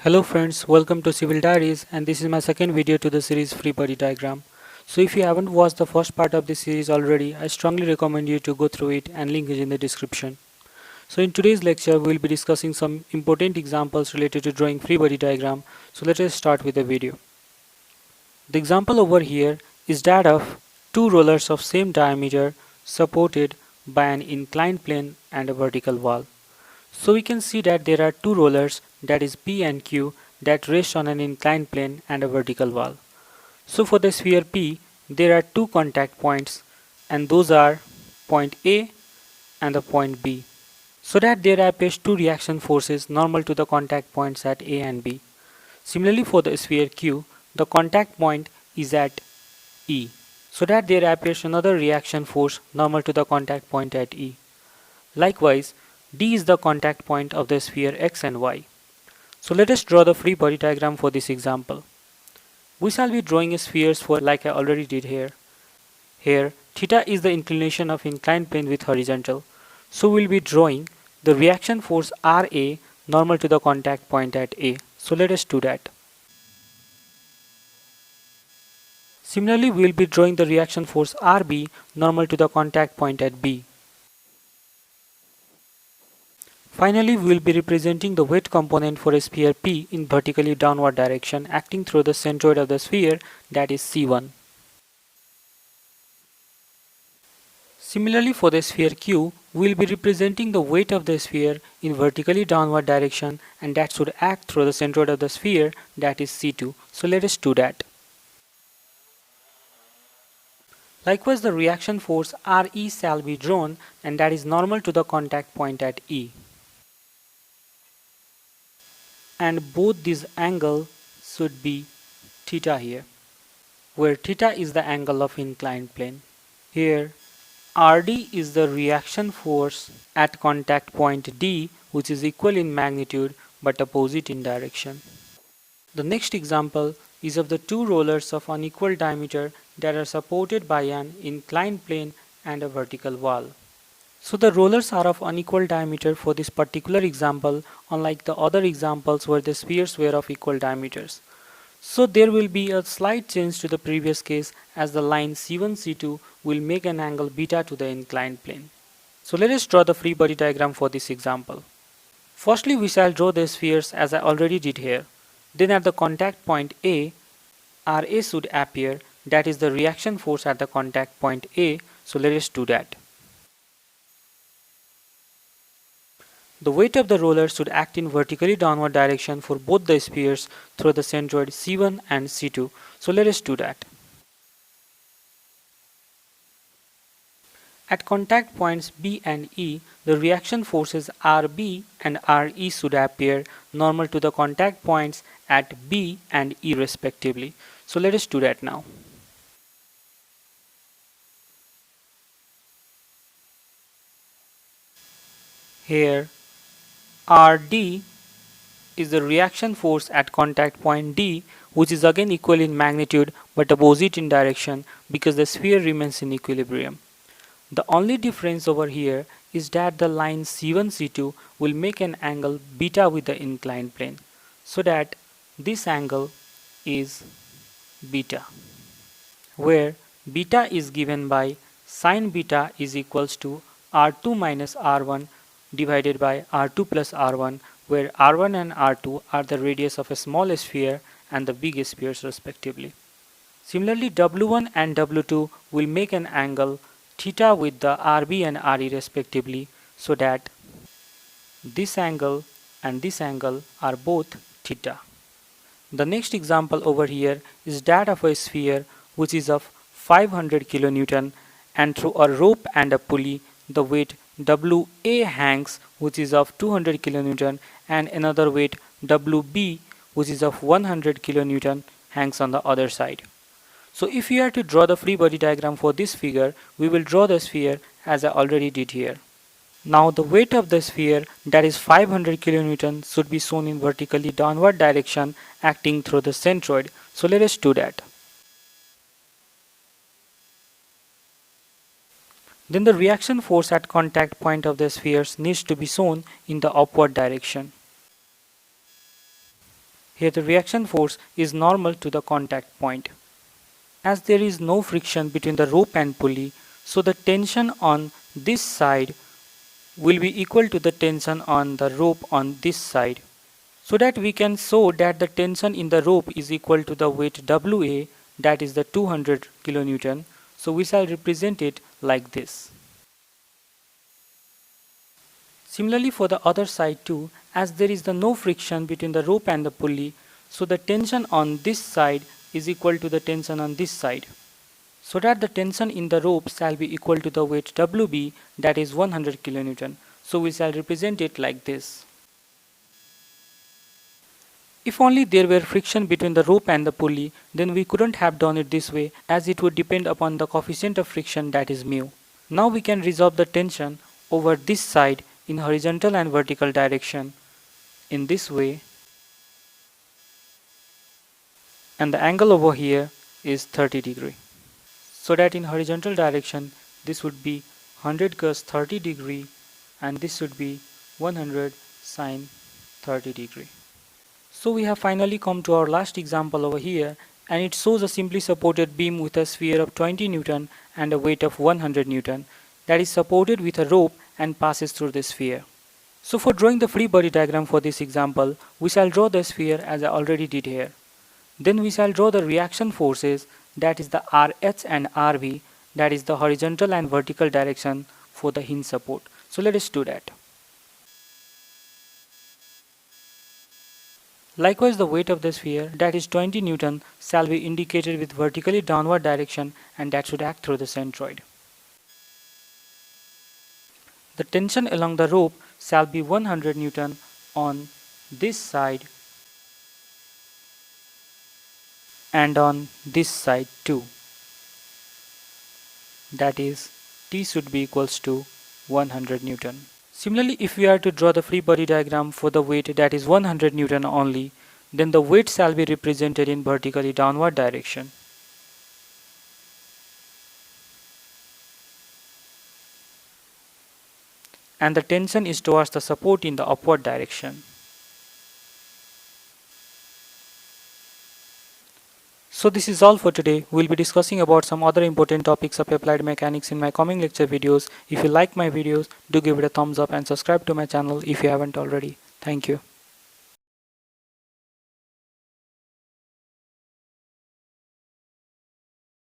Hello friends, welcome to Civil Diaries, and this is my second video to the series Free Body Diagram. So if you haven't watched the first part of this series already, I strongly recommend you to go through it, and link is in the description. So in today's lecture, we will be discussing some important examples related to drawing free body diagram. So let us start with the video. The example over here is that of two rollers of same diameter supported by an inclined plane and a vertical wall. So we can see that there are two rollers, that is P and Q, that rest on an inclined plane and a vertical wall. So for the sphere P, there are two contact points, and those are point A and the point B. So that there appears two reaction forces normal to the contact points at A and B. Similarly for the sphere Q, the contact point is at E. So that there appears another reaction force normal to the contact point at E. Likewise, D is the contact point of the sphere X and Y. So let us draw the free body diagram for this example. We shall be drawing spheres for like I already did here. Here, theta is the inclination of inclined plane with horizontal. So we will be drawing the reaction force Ra normal to the contact point at A. So let us do that. Similarly, we will be drawing the reaction force Rb normal to the contact point at B. Finally, we will be representing the weight component for a sphere P in vertically downward direction acting through the centroid of the sphere, that is C1. Similarly, for the sphere Q, we will be representing the weight of the sphere in vertically downward direction, and that should act through the centroid of the sphere, that is C2. So let us do that. Likewise, the reaction force Re shall be drawn, and that is normal to the contact point at E. And both these angles should be theta here, where theta is the angle of inclined plane. Here Rd is the reaction force at contact point D, which is equal in magnitude but opposite in direction. The next example is of the two rollers of unequal diameter that are supported by an inclined plane and a vertical wall. So the rollers are of unequal diameter for this particular example, unlike the other examples where the spheres were of equal diameters. So there will be a slight change to the previous case, as the line C1 C2 will make an angle beta to the inclined plane. So let us draw the free body diagram for this example. Firstly, we shall draw the spheres as I already did here. Then at the contact point A, Ra should appear, that is the reaction force at the contact point A. So let us do that. The weight of the roller should act in vertically downward direction for both the spheres through the centroid C1 and C2. So let us do that. At contact points B and E, the reaction forces Rb and Re should appear normal to the contact points at B and E respectively. So let us do that now. Here Rd is the reaction force at contact point D, which is again equal in magnitude but opposite in direction because the sphere remains in equilibrium. The only difference over here is that the line C1 C2 will make an angle beta with the inclined plane, so that this angle is beta, where beta is given by sine beta is equals to R2 minus R1 divided by R2 plus R1, where R1 and R2 are the radius of a small sphere and the big spheres respectively. Similarly, W1 and W2 will make an angle theta with the Rb and Re respectively, so that this angle and this angle are both theta. The next example over here is that of a sphere which is of 500 kilonewton, and through a rope and a pulley the weight Wa hangs, which is of 200 kilonewton, and another weight Wb, which is of 100 kilonewton, hangs on the other side. So if we are to draw the free body diagram for this figure, we will draw the sphere as I already did here. Now the weight of the sphere, that is 500 kilonewton, should be shown in vertically downward direction acting through the centroid. So let us do that. Then the reaction force at contact point of the spheres needs to be shown in the upward direction. Here the reaction force is normal to the contact point. As there is no friction between the rope and pulley, so the tension on this side will be equal to the tension on the rope on this side. So that we can show that the tension in the rope is equal to the weight WA, that is the 200 kilonewton. So we shall represent it like this. Similarly for the other side too, as there is no friction between the rope and the pulley, so the tension on this side is equal to the tension on this side. So that the tension in the rope shall be equal to the weight WB, that is 100 kilonewton. So we shall represent it like this. If only there were friction between the rope and the pulley, then we couldn't have done it this way, as it would depend upon the coefficient of friction, that is mu. Now we can resolve the tension over this side in horizontal and vertical direction in this way, and the angle over here is 30 degree. So that in horizontal direction this would be 100 cos 30 degree and this should be 100 sin 30 degree. So we have finally come to our last example over here, and it shows a simply supported beam with a sphere of 20 Newton and a weight of 100 Newton that is supported with a rope and passes through the sphere. So for drawing the free body diagram for this example, we shall draw the sphere as I already did here. Then we shall draw the reaction forces, that is the RH and RV, that is the horizontal and vertical direction for the hinge support. So let us do that. Likewise, the weight of the sphere, that is 20 Newton, shall be indicated with vertically downward direction, and that should act through the centroid. The tension along the rope shall be 100 Newton on this side and on this side too. That is, T should be equals to 100 Newton. Similarly, if we are to draw the free body diagram for the weight, that is 100 Newton only, then the weight shall be represented in vertically downward direction. And the tension is towards the support in the upward direction. So this is all for today. We'll be discussing about some other important topics of applied mechanics in my coming lecture videos. If you like my videos, do give it a thumbs up and subscribe to my channel if you haven't already. Thank you.